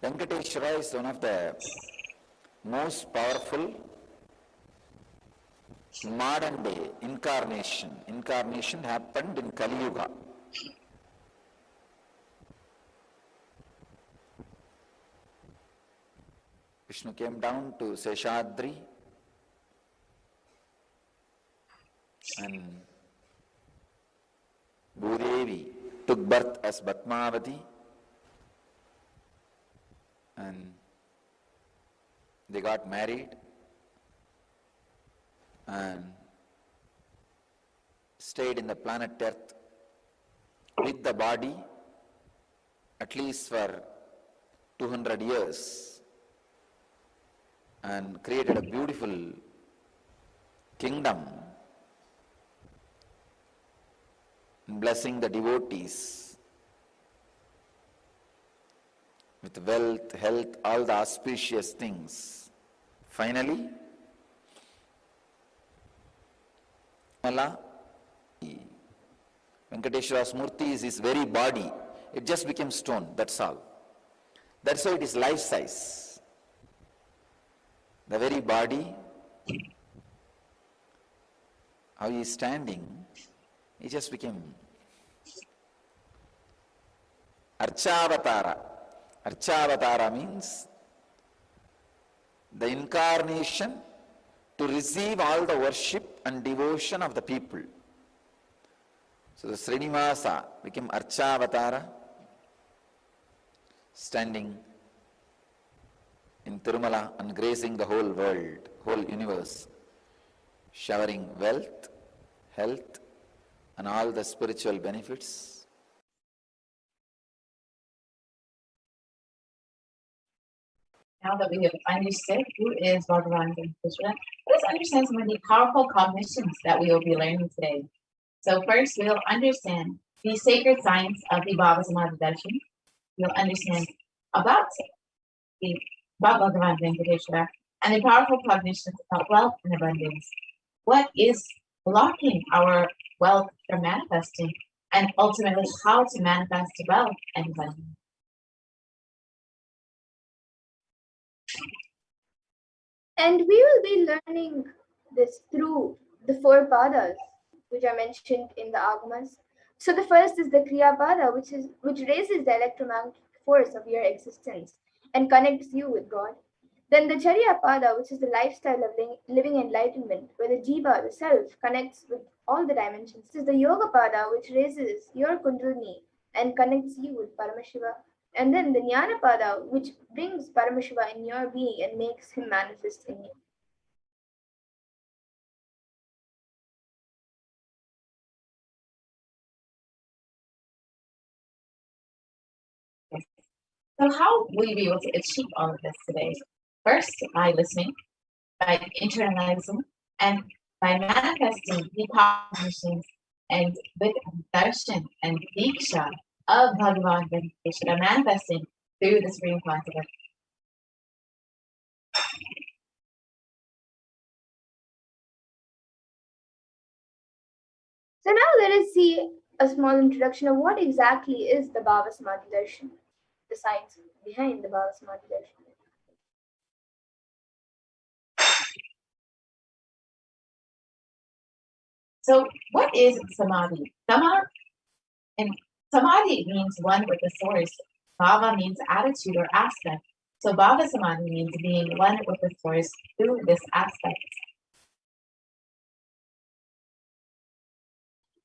Venkateshwara is one of the most powerful modern day incarnation. Incarnation happened in Kali Yuga. Vishnu came down to Seshadri and Bhudevi took birth as Bhatmavati, and they got married and stayed in the planet Earth with the body at least for 200 years and created a beautiful kingdom, blessing the devotees with wealth, health, all the auspicious things. Finally, Venkateshwara's Murti is his very body. It just became stone, that's all. That's why it is life size. The very body, how he is standing, he just became Archavatara. Archavatara means the incarnation to receive all the worship and devotion of the people. So the Srinivasa became Archavatara, standing in Tirumala and gracing the whole world, whole universe, showering wealth, health, and all the spiritual benefits. Now that we have understood who is Bhagavan Krishna, let us understand some of the powerful cognitions that we will be learning today. So first, we'll understand the sacred science of the Bhava Samadhi Darshan. We'll understand about Bhagavan Venkateshwara and the powerful cognitions about wealth and abundance. What is blocking our wealth from manifesting, and ultimately how to manifest wealth and abundance. And we will be learning this through the 4 padas, which are mentioned in the Agamas. So the first is the Kriya Pada, which raises the electromagnetic force of your existence and connects you with God. Then the Charya Pada, which is the lifestyle of living enlightenment, where the Jiva, the self, connects with all the dimensions. This is the Yoga Pada, which raises your Kundalini and connects you with Paramashiva. And then the Jnana Pada, which brings Paramashiva in your being and makes him manifest in you. So how will you be able to achieve all of this today? First, by listening, by internalizing, and by manifesting the cognitions and with darshan and diksha of Bhagavan Venkateshwara, manifesting through the Supreme Concept. So now let us see a small introduction of what exactly is the Bhava Samadhi Darshan, the science behind the Bhava Samadhi Darshan. So what is Samadhi? Samadhi means one with the source. Bhava means attitude or aspect. So Bhava Samadhi means being one with the source through this aspect.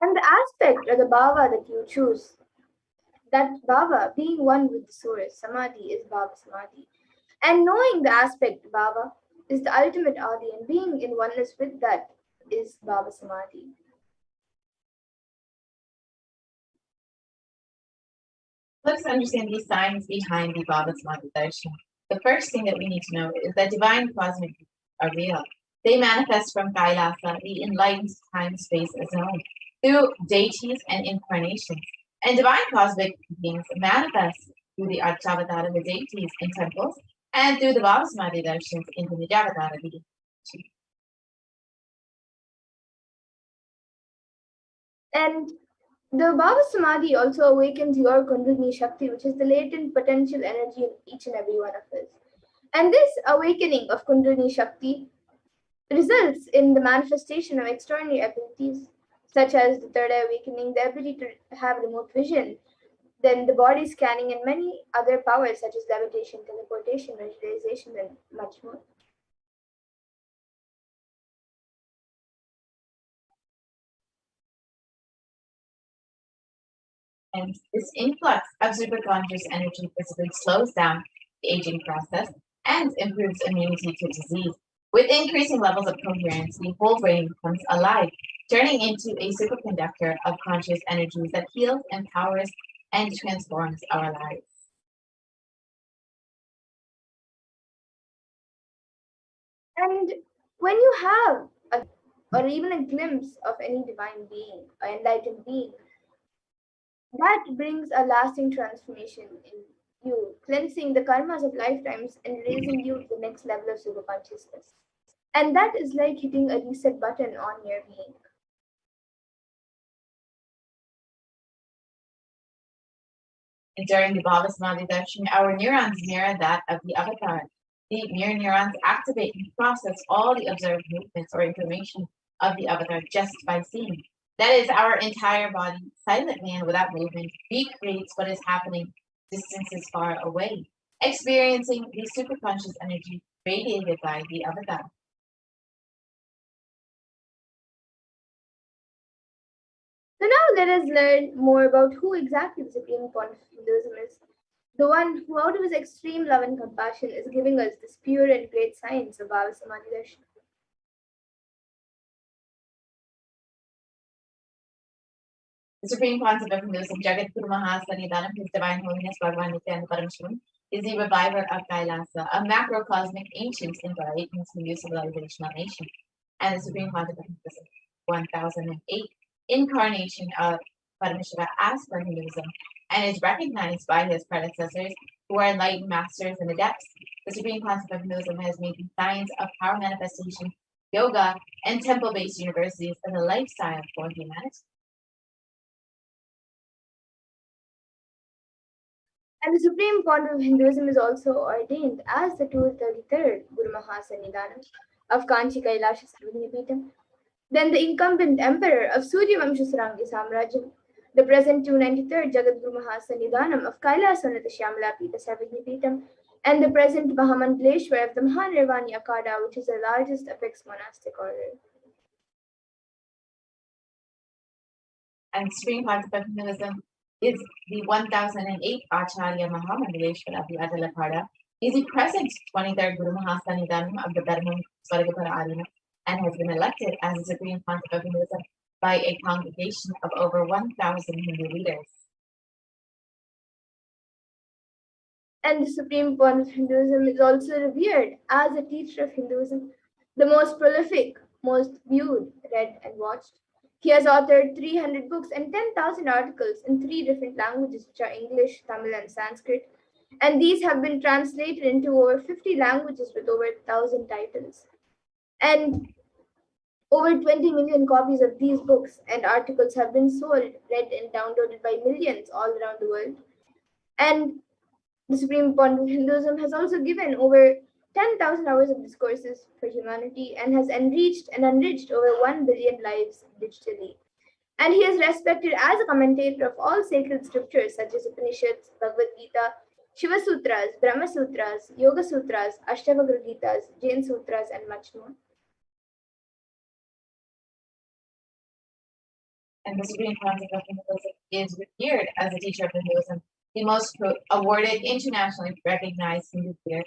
And the aspect or the bhava that you choose, that bhava being one with the source, samadhi is Bhava Samadhi. And knowing the aspect bhava is the ultimate adi, and being in oneness with that is Bhava Samadhi. Let's understand the science behind the Bhava Samadhi Darshan. The first thing that we need to know is that divine cosmic are real. They manifest from Kailasa, the enlightened time-space zone, through deities and incarnations. And divine cosmic beings manifest through the Archavatara, the deities in temples, and through the Bhava Samadhi Darshans in the Nijavatara, the And The Bhava Samadhi also awakens your Kundalini Shakti, which is the latent potential energy in each and every one of us. And this awakening of Kundalini Shakti results in the manifestation of extraordinary abilities, such as the third eye awakening, the ability to have remote vision, then the body scanning, and many other powers such as levitation, teleportation, visualization, and much more. And this influx of superconscious energy physically slows down the aging process and improves immunity to disease. With increasing levels of coherence, the whole brain becomes alive, turning into a superconductor of conscious energies that heals, empowers, and transforms our lives. And when you have or even a glimpse of any divine being, or enlightened being, that brings a lasting transformation in you, cleansing the karmas of lifetimes and raising you to the next level of super consciousness. And that is like hitting a reset button on your being. And during the Bhava Samadhi darshan, our neurons mirror that of the avatar. The mirror neurons activate and process all the observed movements or information of the avatar just by seeing. That is, our entire body, silently and without movement, recreates what is happening distances far away, experiencing the superconscious energy radiated by the avatar. So now let us learn more about who exactly the supreme point of Hinduism is. The one who, out of his extreme love and compassion, is giving us this pure and great science of Bhava Samadhi darshan. The supreme concept of Hinduism, Jagat Guru Mahasannidhanam, His Divine Holiness Bhagavan Nithyananda Paramashivam, is the reviver of Kailasa, a macrocosmic ancient enlightened Hindu civilizational nation, and the supreme concept of Hinduism, 1008 incarnation of Paramashiva as per Hinduism, and is recognized by his predecessors who are enlightened masters and adepts. The supreme concept of Hinduism has made the science of power manifestation, yoga, and temple-based universities as a lifestyle for humanity. And the supreme point of Hinduism is also ordained as the 233rd Guru Mahasannidhanam of Kanchi Kailasha Sarvajnapeetham. Then the incumbent emperor of Suryavamsha Sarangi Samrajyam, the present 293rd Jagadguru Mahasannidhanam of Kailasannata Shyamala-Pita Sarvajnapeetham, and the present Mahamandaleshwar of the Mahanirvani Akada, which is the largest apex monastic order. And supreme concept of Hinduism is the 1008 Acharya Mahamandaleshwar of the Adalapada. He is the present 23rd Guru Mahasannidhanam of the Dharmam Svaragapara Arena and has been elected as the supreme concept of Hinduism by a congregation of over 1,000 Hindu leaders. And the supreme point of Hinduism is also revered as a teacher of Hinduism, the most prolific, most viewed, read, and watched. He has authored 300 books and 10,000 articles in 3 different languages, which are English, Tamil, and Sanskrit. And these have been translated into over 50 languages with over 1,000 titles. And over 20 million copies of these books and articles have been sold, read, and downloaded by millions all around the world. And the Supreme Point of Hinduism has also given over 10,000 hours of discourses for humanity and has enriched and enriched over 1 billion lives digitally. And he is respected as a commentator of all sacred scriptures such as Upanishads, Bhagavad Gita, Shiva Sutras, Brahma Sutras, Yoga Sutras, Ashtavakra Gitas, Jain Sutras, and much more. And the supreme concept of Hinduism is revered as a teacher of Hinduism, the most awarded, internationally recognized Hindu peer,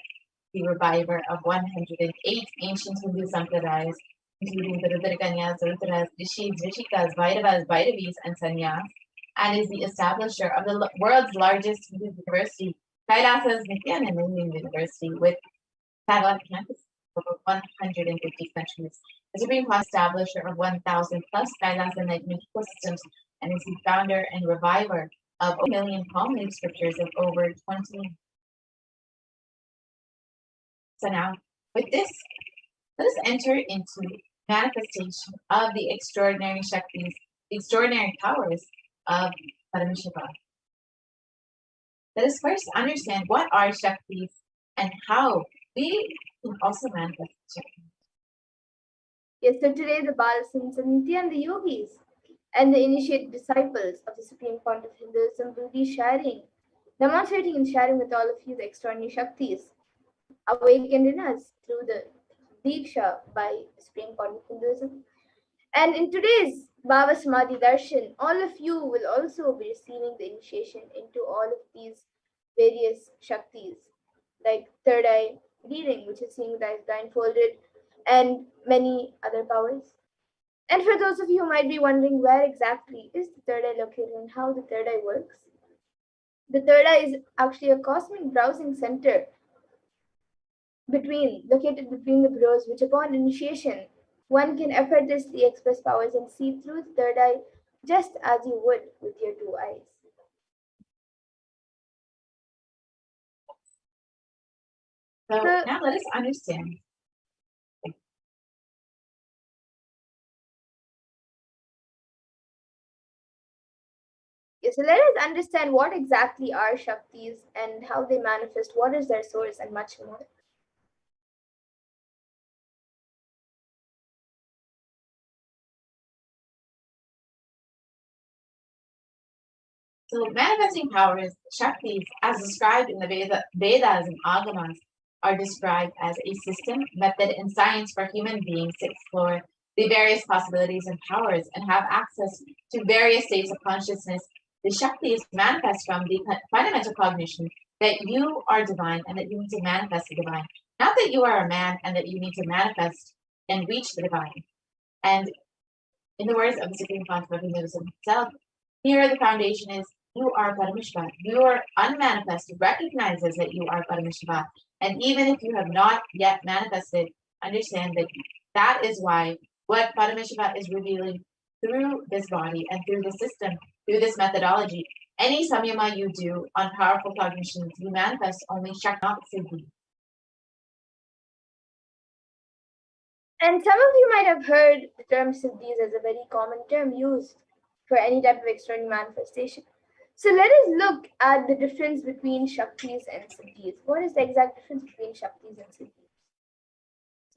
the reviver of 108 ancient Hindu sampradayas, including the Rudraganyas, Rudras, Rishis, Rishikas, Bhairavas, Bhairavis, and Sannyas, and is the establisher of the world's largest Hindu university, Kailasa's Nithyananda University, with satellite campus over 150 countries. The Supreme establisher of 1,000 plus Kailasa enlightenment ecosystems, and is the founder and reviver of 1 million palm leaf scriptures of over 20. So now, with this, let us enter into manifestation of the extraordinary Shaktis, the extraordinary powers of Paramashiva. Let us first understand what are Shaktis and how we can also manifest Shakti. Yes, so today the Balasins and Nithyananda the yogis and the initiated disciples of the Supreme Font of Hinduism will be demonstrating and sharing with all of you the extraordinary Shaktis awakened in us through the Diksha by Supreme Font of Hinduism. And in today's Bhava Samadhi Darshan, all of you will also be receiving the initiation into all of these various Shaktis, like third eye reading, which is seeing with eyes blindfolded, and many other powers. And for those of you who might be wondering where exactly is the third eye located and how the third eye works, the third eye is actually a cosmic browsing center located between the brows, which upon initiation, one can effortlessly express powers and see through the third eye just as you would with your two eyes. So now let us understand. So let us understand what exactly are Shaktis and how they manifest, what is their source, and much more. So manifesting powers, Shaktis, as described in the Vedas and Agamas, are described as a system, method, and science for human beings to explore the various possibilities and powers and have access to various states of consciousness. The Shaktis manifest from the fundamental cognition that you are divine and that you need to manifest the divine. Not that you are a man and that you need to manifest and reach the divine. And in the words of the Supreme Font of Hinduism itself, here the foundation is you are Paramashiva. Your unmanifested recognizes that you are Paramashiva. And even if you have not yet manifested, understand that that is why what Paramashiva is revealing through this body and through the system, through this methodology, any samyama you do on powerful cognitions, you manifest only Shakti, not Siddhi. And some of you might have heard the term Siddhis as a very common term used for any type of extraordinary manifestation. So let us look at the difference between Shaktis and Siddhis. What is the exact difference between Shaktis and Siddhis?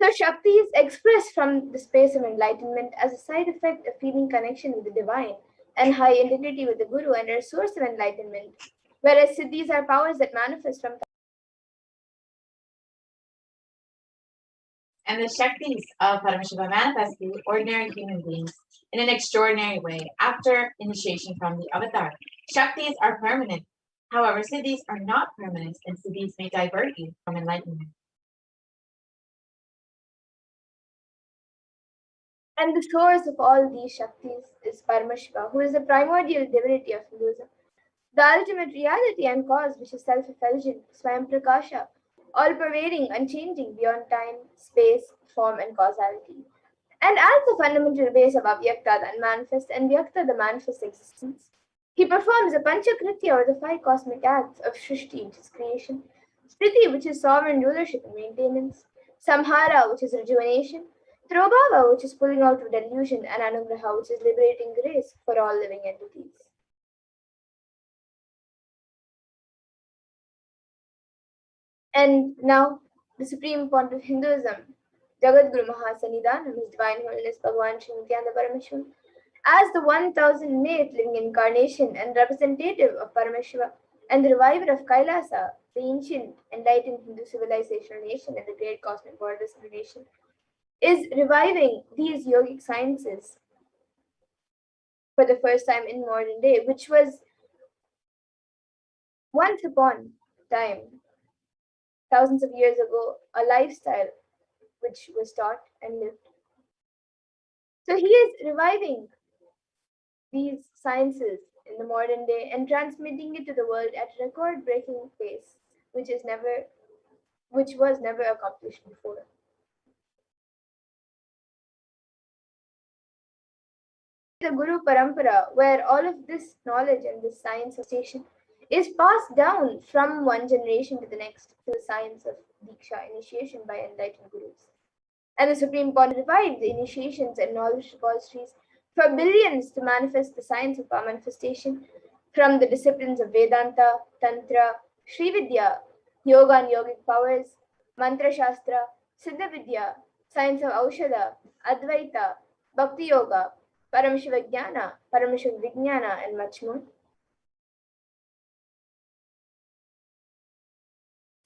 So Shaktis express from the space of enlightenment as a side effect of feeling connection with the divine and high integrity with the Guru and are a source of enlightenment, whereas Siddhis are powers that manifest from. And the Shaktis of Paramashiva manifest through ordinary human beings in an extraordinary way after initiation from the avatar. Shaktis are permanent. However, Siddhis are not permanent, and Siddhis may divert you from enlightenment. And the source of all these Shaktis is Paramashiva, who is the primordial divinity of Hinduism, the ultimate reality and cause, which is self-effulgent, Swayam Prakasha, all-pervading, unchanging, beyond time, space, form, and causality. And as the fundamental base of Avyakta, the unmanifest, and Vyakta, the manifest existence, he performs the Panchakritya, or the five cosmic acts of Shrishti, which is creation, Sthiti, which is sovereign rulership and maintenance, Samhara, which is rejuvenation, Trobhava, which is pulling out of delusion, and Anugraha, which is liberating grace for all living entities. And now, the Supreme Font of Hinduism, Jagat Guru Mahasanidhanam, His Divine Holiness Bhagavan Sri Nithyananda Paramashivam, as the 1008th living incarnation and representative of Paramashiva and the reviver of Kailasa, the ancient enlightened Hindu civilizational nation and the great cosmic borders nation, is reviving these yogic sciences for the first time in modern day, which was once upon time, thousands of years ago, a lifestyle which was taught and lived. So he is reviving these sciences in the modern day and transmitting it to the world at a record-breaking pace, which was never accomplished before. The Guru Parampara, where all of this knowledge and this science of station is passed down from one generation to the next to the science of Diksha, initiation by enlightened Gurus. And the Supreme Font revived the initiations and knowledge repositories for billions to manifest the science of power manifestation from the disciplines of Vedanta, Tantra, Sri Vidya, Yoga and Yogic powers, Mantra Shastra, Siddha Vidya, science of Aushadha, Advaita, Bhakti Yoga, Paramashivoham, Paramashivoham, and much more.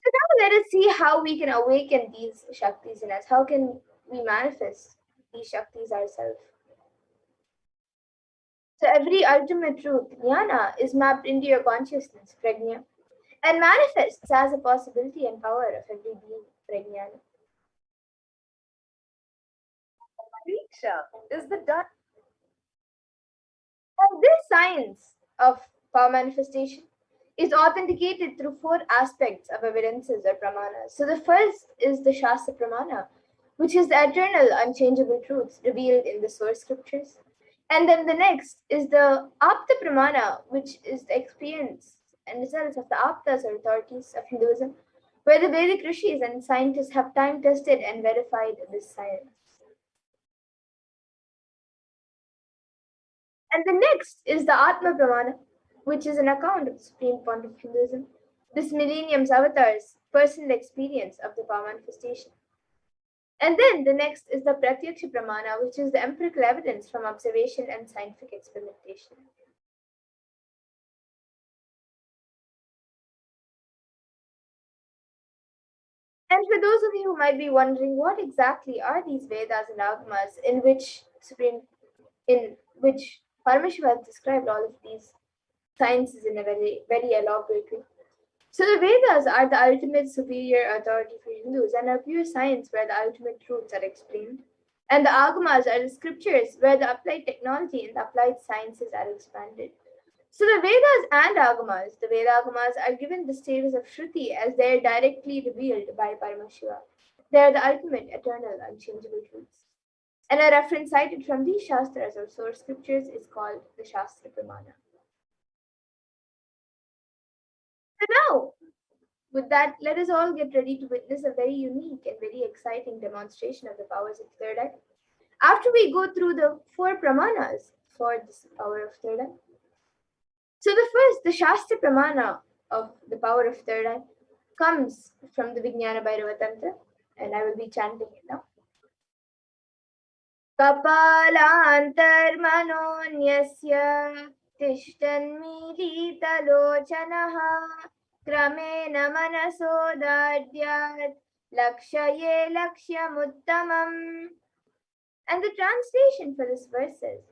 So now let us see how we can awaken these Shaktis in us. How can we manifest these Shaktis ourselves? So every ultimate truth, jnana, is mapped into your consciousness, prajna, and manifests as a possibility and power of every being, prajnana. Diksha is the done. And this science of power manifestation is authenticated through four aspects of evidences or pramanas. So the first is the Shastra Pramana, which is the eternal, unchangeable truths revealed in the source scriptures. And then the next is the Apta Pramana, which is the experience and results of the Aptas or authorities of Hinduism, where the Vedic rishis and scientists have time tested and verified this science. And the next is the Atma Pramana, which is an account of the supreme point of Hinduism, this millennium's avatar's personal experience of the power manifestation. And then the next is the Pratyaksha Pramana, which is the empirical evidence from observation and scientific experimentation. And for those of you who might be wondering, what exactly are these Vedas and Agamas in which Paramashiva has described all of these sciences in a very, very elaborate way. So the Vedas are the ultimate superior authority for Hindus and are pure science where the ultimate truths are explained. And the Agamas are the scriptures where the applied technology and the applied sciences are expanded. So the Vedas and Agamas, the Veda Agamas are given the status of Shruti as they are directly revealed by Paramashiva. They are the ultimate, eternal, unchangeable truths. And a reference cited from these Shastras or source scriptures is called the Shastra Pramana. So now, with that, let us all get ready to witness a very unique and very exciting demonstration of the powers of third eye. After we go through the four pramanas for this power of third eye. So the first, the Shastra Pramana of the power of third eye, comes from the Vijnana Bhairava Tantra, and I will be chanting it now. Kapalantarmanonyasya tishtanmilitalochanaha Kramena manasodadyat lakshaye lakshyamuttamam. And the translation for this verse is,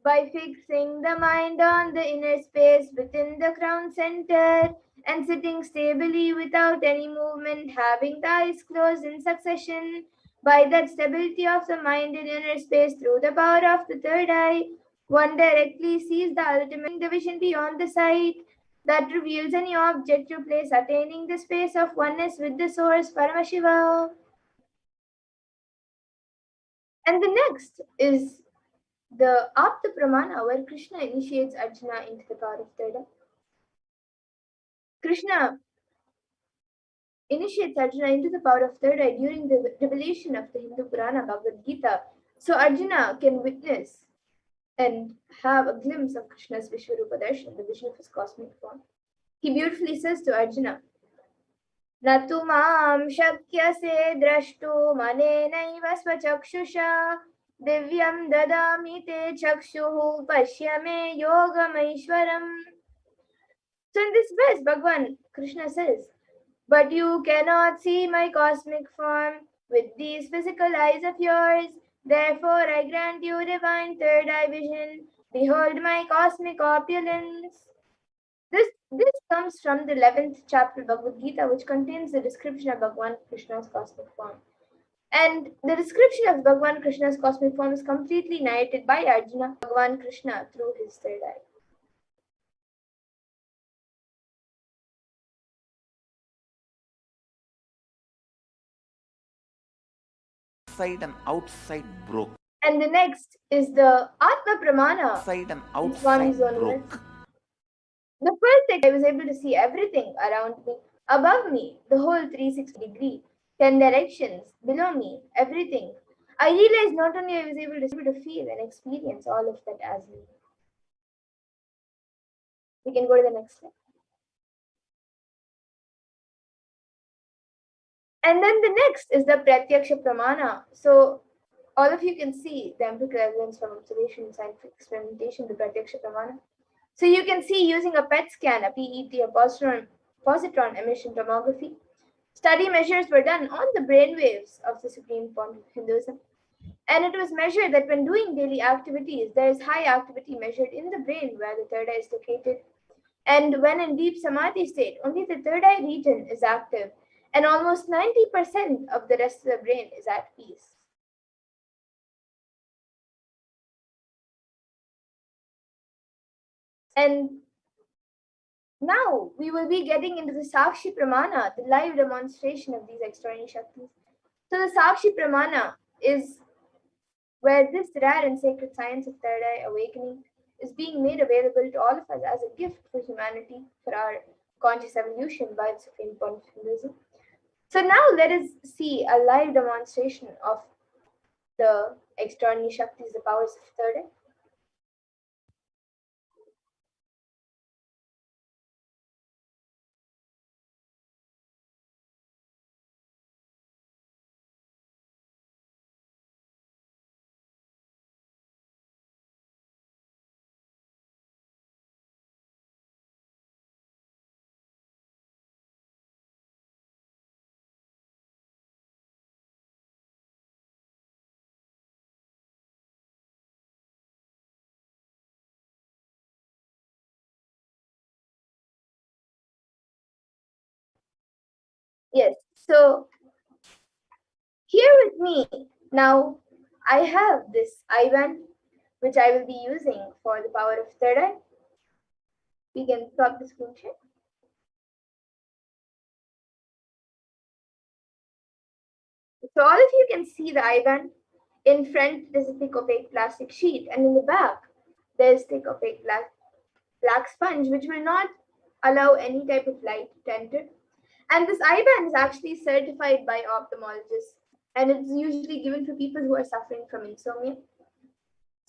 by fixing the mind on the inner space within the crown center and sitting stably without any movement, having the eyes closed in succession, by that stability of the mind in inner space through the power of the third eye, one directly sees the ultimate division beyond the sight that reveals any object or place attaining the space of oneness with the source, Paramashiva. And the next is the Apta Pramana, where Krishna initiates Arjuna into the power of third eye. Krishna initiates Arjuna into the power of third eye during the revelation of the Hindu Purana Bhagavad Gita, so Arjuna can witness and have a glimpse of Krishna's Vishwarupa Darshan, the vision of his cosmic form. He beautifully says to Arjuna, Natu mam shakyase drashtu manenaiva svachakshushā divyam dadami te chakshuhu pashyame yogamaishwaram. So in this verse, Bhagavan Krishna says, but you cannot see my cosmic form with these physical eyes of yours. Therefore, I grant you divine third eye vision. Behold my cosmic opulence. This comes from the 11th chapter of Bhagavad Gita, which contains the description of Bhagavan Krishna's cosmic form. And the description of Bhagavan Krishna's cosmic form is completely narrated by Arjuna, Bhagavan Krishna, through his third eye. Inside and outside broke. And the next is the Atma Pramana. Inside and outside broke. The first thing, I was able to see everything around me, above me, the whole 360 degree, 10 directions, below me, everything. I realized not only I was able to feel and experience all of that as me. We can go to the next slide. And then the next is the Pratyaksha Pramana. So all of you can see the empirical evidence from observation, scientific experimentation, the Pratyaksha Pramana. So you can see using a PET scan, a PET, a positron emission tomography, study measures were done on the brainwaves of the Supreme Point of Hinduism. And it was measured that when doing daily activities, there is high activity measured in the brain where the third eye is located. And when in deep samadhi state, only the third eye region is active, and almost 90% of the rest of the brain is at peace. And now we will be getting into the Sakshi Pramana, the live demonstration of these extraordinary Shaktis. So the Sakshi Pramana is where this rare and sacred science of third eye awakening is being made available to all of us as a gift for humanity, for our conscious evolution by the Supreme Point of Hinduism. So now let us see a live demonstration of the extraordinary Shaktis, the powers of third eye. Yes, so here with me now, I have this IBAN which I will be using for the power of third eye. We can stop the screen share. So all of you can see the IBAN. In front, there's a thick opaque plastic sheet, and in the back, there's thick opaque black sponge, which will not allow any type of light to enter. And this IBAN is actually certified by ophthalmologists, and it's usually given for people who are suffering from insomnia.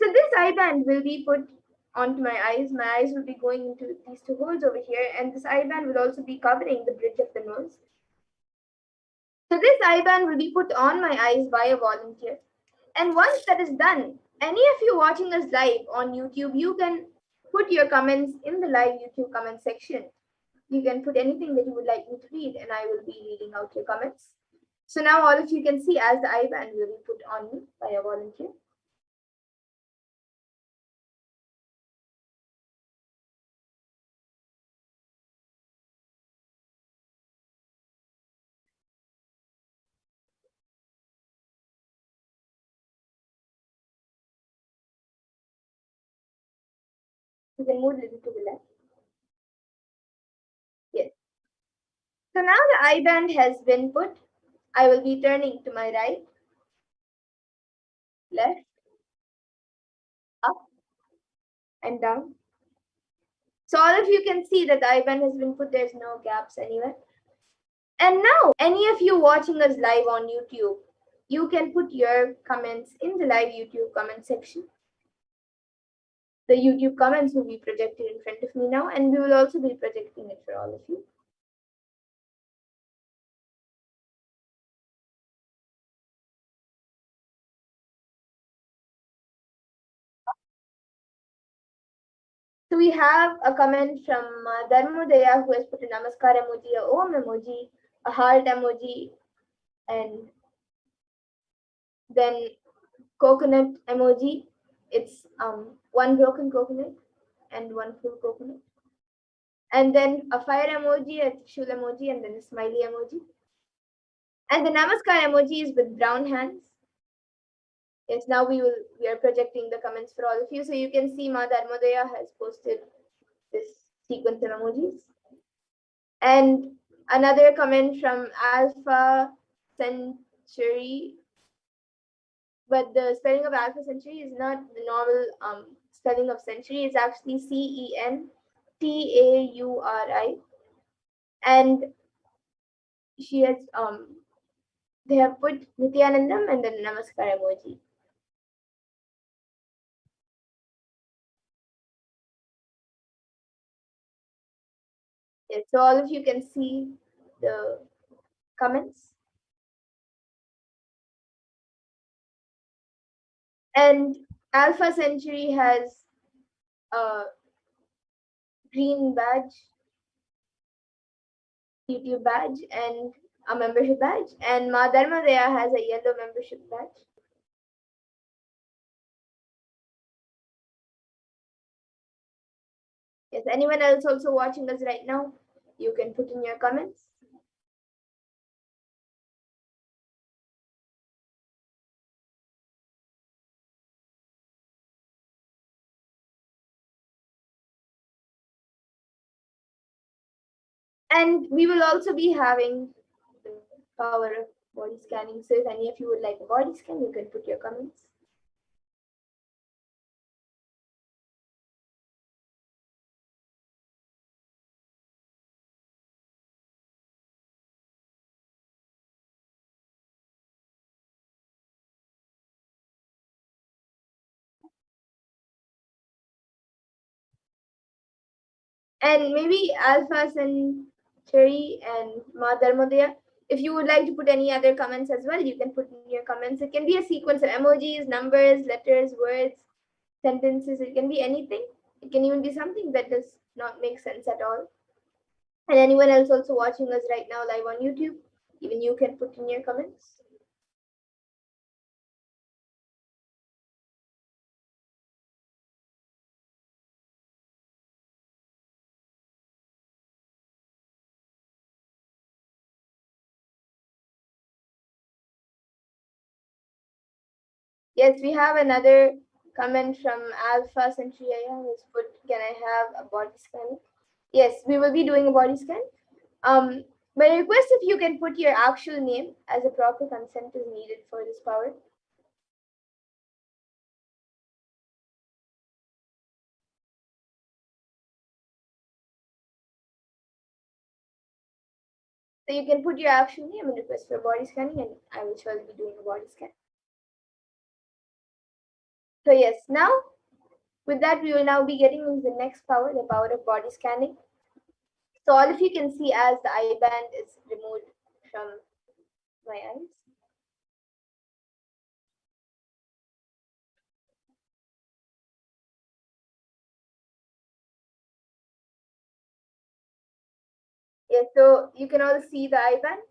So this IBAN will be put onto my eyes. My eyes will be going into these two holes over here, and this IBAN will also be covering the bridge of the nose. So this IBAN will be put on my eyes by a volunteer. And once that is done, any of you watching us live on YouTube, you can put your comments in the live YouTube comment section. You can put anything that you would like me to read, and I will be reading out your comments. So now all of you can see as the IBAN will be put on me by a volunteer. You can move a little to the left. Yes. So now the IBAN has been put. I will be turning to my right, left, up, and down. So all of you can see that the IBAN has been put. There's no gaps anywhere. And now, any of you watching us live on YouTube, you can put your comments in the live YouTube comment section. The YouTube comments will be projected in front of me now, and we will also be projecting it for all of you. So we have a comment from Dharmodaya, who has put a namaskar emoji, a om emoji, a heart emoji, and then coconut emoji. It's one broken coconut and one full coconut. And then a fire emoji, a Trishul emoji, and then a smiley emoji. And the namaskar emoji is with brown hands. Yes, now we are projecting the comments for all of you. So you can see Ma Dharmodaya has posted this sequence of emojis. And another comment from Alpha Century, but the spelling of Alpha Century is not the normal spelling of century. It's actually CENTAURI. And she has they have put Nithyanandam and then Namaskar emoji. Yes, so all of you can see the comments. And Alpha Century has a green badge, YouTube badge, and a membership badge. And Ma Dharmadaya has a yellow membership badge. Yes, anyone else also watching us right now? You can put in your comments. And we will also be having the power of body scanning. So if any of you would like a body scan, you can put your comments. And maybe Alpha Century and Ma Dharmadaya, if you would like to put any other comments as well, you can put in your comments. It can be a sequence of emojis, numbers, letters, words, sentences. It can be anything. It can even be something that does not make sense at all. And anyone else also watching us right now live on YouTube, even you can put in your comments. Yes, we have another comment from Alpha Centuria who's put, can I have a body scan? Yes, we will be doing a body scan. But I request if you can put your actual name, as a proper consent is needed for this power. So you can put your actual name and request for body scanning, and I will surely be doing a body scan. So yes, now with that, we will now be getting into the next power, the power of body scanning. So all of you can see as the eye band is removed from my eyes. Yes, so you can all see the eye band.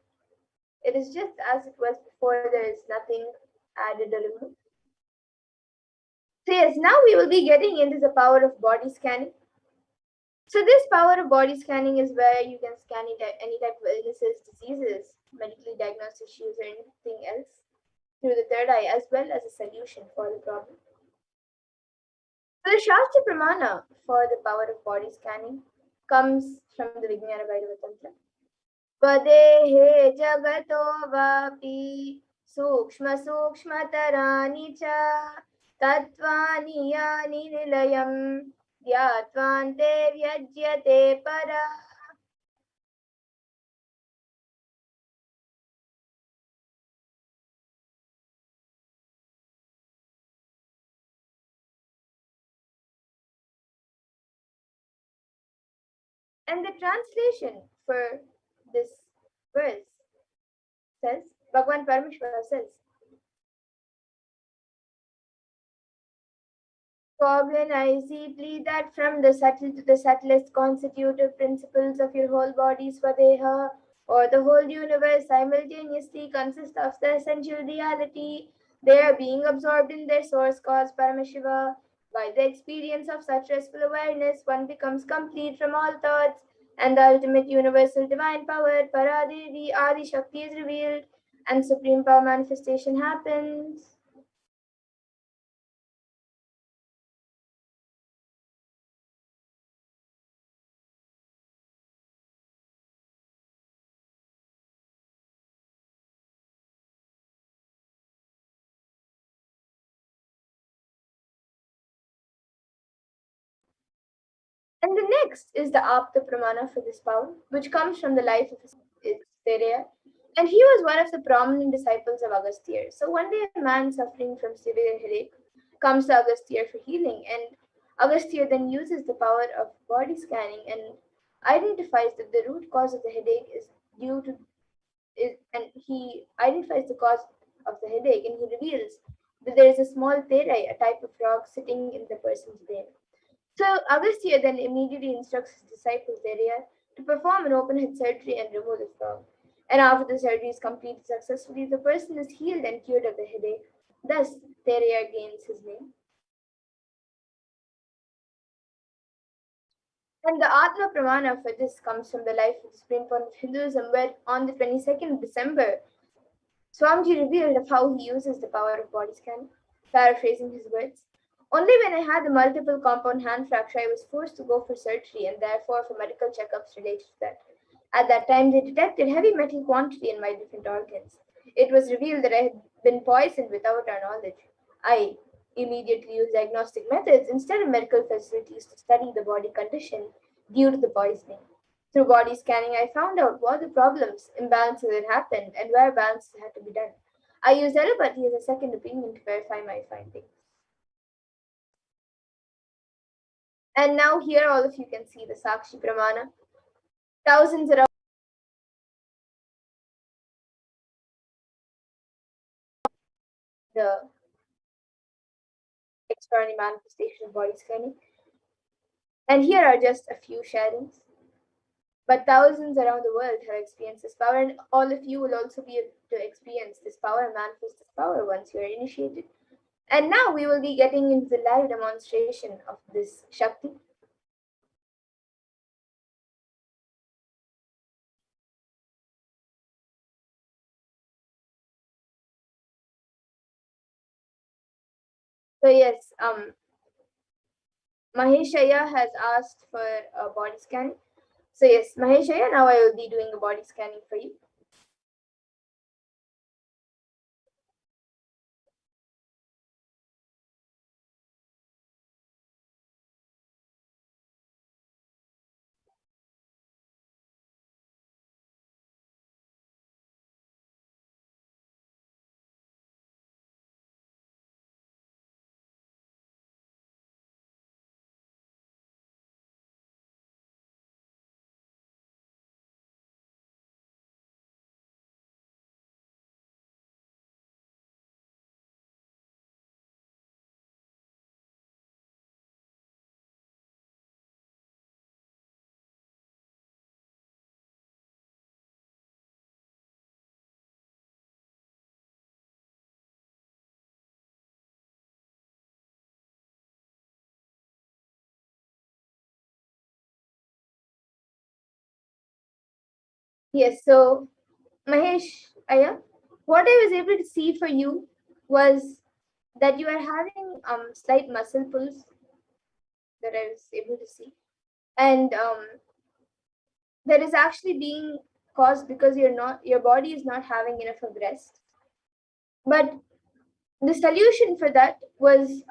It is just as it was before, there is nothing added or removed. So yes, now we will be getting into the power of body scanning. So this power of body scanning is where you can scan any type of illnesses, diseases, medically diagnosed issues, or anything else through the third eye, as well as a solution for the problem. So the Shastra Pramana for the power of body scanning comes from the Vijnana Bhairava Tantra. Padehe jagato vapi sukshma sukshmatarani cha tattvani yani nilayam dhyatvante vyajyate para. And the translation for this verse says, Bhagwan Paramashivoham says, cognize deeply that from the subtle to the subtlest constitutive principles of your whole body, Swadeha, or the whole universe simultaneously consist of the essential reality. They are being absorbed in their source cause, Paramashiva. By the experience of such restful awareness, one becomes complete from all thoughts, and the ultimate universal divine power, Paradevi, Adi Shakti, is revealed, and supreme power manifestation happens. And the next is the Apta Pramana for this power, which comes from the life of its Thereya. And he was one of the prominent disciples of Agastya. So one day, a man suffering from severe headache comes to Agastya for healing, and Agastya then uses the power of body scanning and identifies that the root cause of the headache is due to and he identifies the cause of the headache, and he reveals that there is a small therai, a type of rock, sitting in the person's brain. So Agastya then immediately instructs his disciple Theria to perform an open head surgery and remove the frog. And after the surgery is completed successfully, the person is healed and cured of the headache. Thus, Theria gains his name. And the Atma Pramana for this comes from the life of the spring point of Hinduism, where on the 22nd of December, Swamiji revealed of how he uses the power of body scan, paraphrasing his words. Only when I had the multiple compound hand fracture, I was forced to go for surgery and therefore for medical checkups related to that. At that time, they detected heavy metal quantity in my different organs. It was revealed that I had been poisoned without our knowledge. I immediately used diagnostic methods instead of medical facilities to study the body condition due to the poisoning. Through body scanning, I found out what the problems, imbalances had happened, and where balances had to be done. I used allopathy as a second opinion to verify my findings. And now here all of you can see the Sakshi Pramana. Thousands around the extraordinary manifestation of body scanning. And here are just a few sharings. But thousands around the world have experienced this power, and all of you will also be able to experience this power and manifest this power once you are initiated. And now we will be getting into the live demonstration of this Shakti. So yes, Maheshaya has asked for a body scan. So yes, Maheshaya, now I will be doing a body scanning for you. Yes, so Mahesh, Aya, what I was able to see for you was that you are having slight muscle pulls that I was able to see. And that is actually being caused because your body is not having enough of rest. But the solution for that was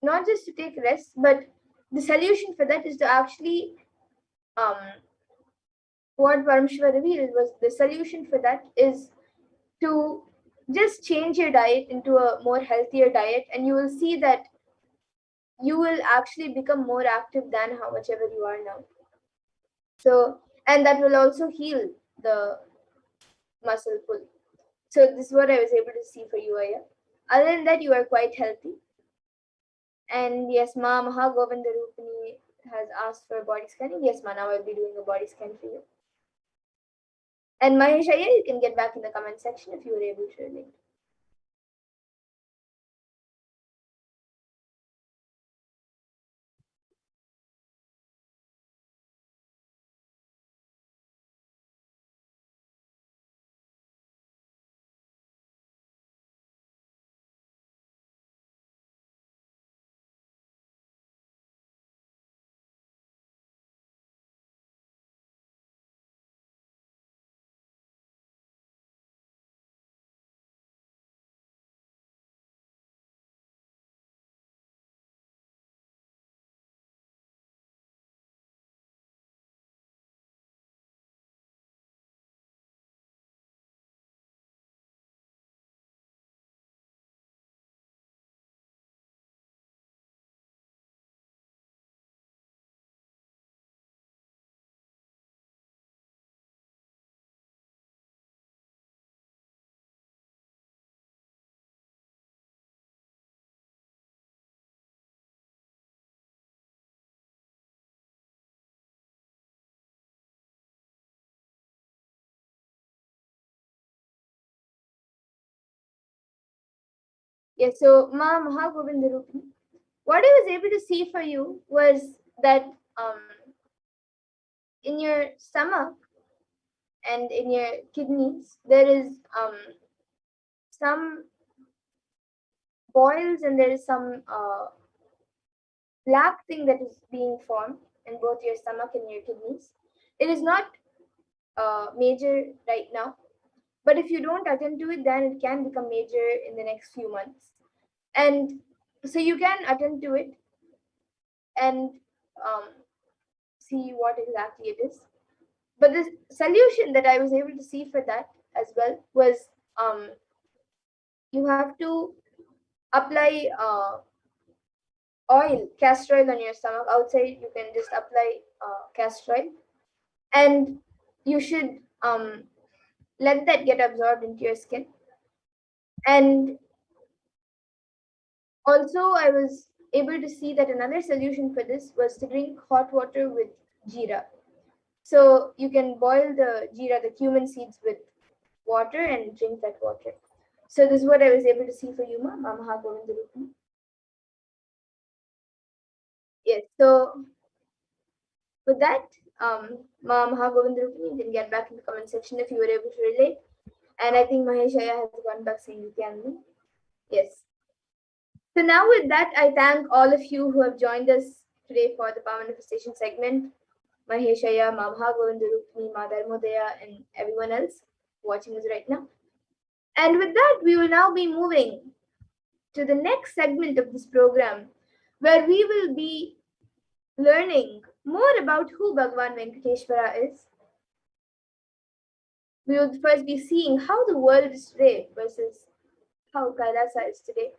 not just to take rest, but the solution for that is to actually um, what Paramashivah revealed was the solution for that is to just change your diet into a more healthier diet, and you will see that you will actually become more active than how much ever you are now. So, and that will also heal the muscle pull. So this is what I was able to see for you, Aya. Other than that, you are quite healthy. And yes, Ma Mahagovinda Rupini has asked for a body scanning. Yes, Ma, now I'll be doing a body scan for you. And Mahesh Iyer, you can get back in the comment section if you were able to relate. Yes, so Ma Mahagovinda Rupini, what I was able to see for you was that in your stomach and in your kidneys, there is some boils and there is some black thing that is being formed in both your stomach and your kidneys. It is not major right now, but if you don't attend to it, then it can become major in the next few months. And so you can attend to it and see what exactly it is. But the solution that I was able to see for that as well was you have to apply oil, castor oil on your stomach. Outside, you can just apply castor oil, and you should let that get absorbed into your skin. And also, I was able to see that another solution for this was to drink hot water with jeera. So you can boil the jeera, the cumin seeds, with water and drink that water. So this is what I was able to see for you, Ma Mahagovinda Rupini. Yes, so with that, Ma Mahagovinda Rupini, you can get back in the comment section if you were able to relate. And I think Mahesh Aya has gone back saying Nithyananda. Yes. So now with that, I thank all of you who have joined us today for the Power Manifestation segment. Mahesh Aya, Ma Mahagovinda Rupini, Ma Dharmodaya, and everyone else watching us right now. And with that, we will now be moving to the next segment of this program, where we will be learning more about who Bhagavan Venkateshwara is. We will first be seeing how the world is today versus how Kailasa is today.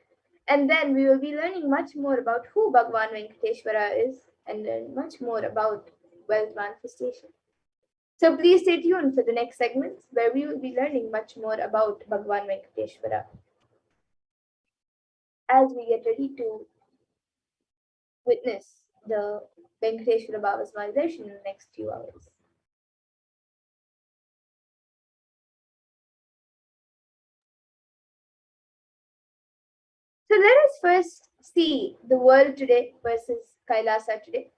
And then we will be learning much more about who Bhagavan Venkateshwara is and learn much more about wealth manifestation. So please stay tuned for the next segments where we will be learning much more about Bhagavan Venkateshwara as we get ready to witness the Venkateshwara Baba's manifestation in the next few hours. So let us first see the world today versus Kailasa today.